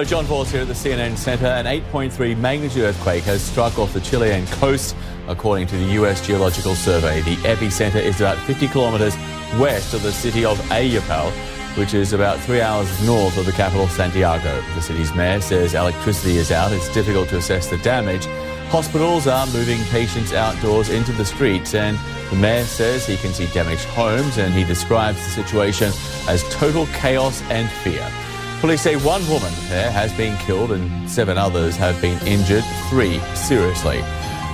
Hello, John Voss here at the CNN Centre. An 8.3 magnitude earthquake has struck off the Chilean coast, according to the US Geological Survey. The epicenter is about 50 kilometres west of the city of Ayapel, which is about 3 hours north of the capital, Santiago. The city's mayor says electricity is out. It's difficult to assess the damage. Hospitals are moving patients outdoors into the streets, and the mayor says he can see damaged homes, and he describes the situation as total chaos and fear. Police say one woman there has been killed and 7 others have been injured, 3 seriously.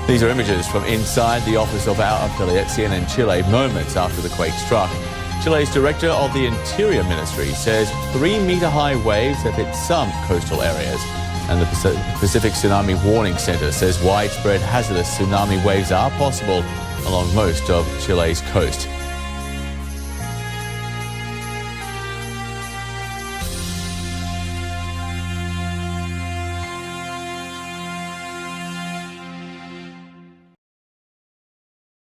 These are images from inside the office of our affiliate CNN Chile moments after the quake struck. Chile's director of the Interior Ministry says 3-metre-high waves have hit some coastal areas. And the Pacific Tsunami Warning Center says widespread hazardous tsunami waves are possible along most of Chile's coast.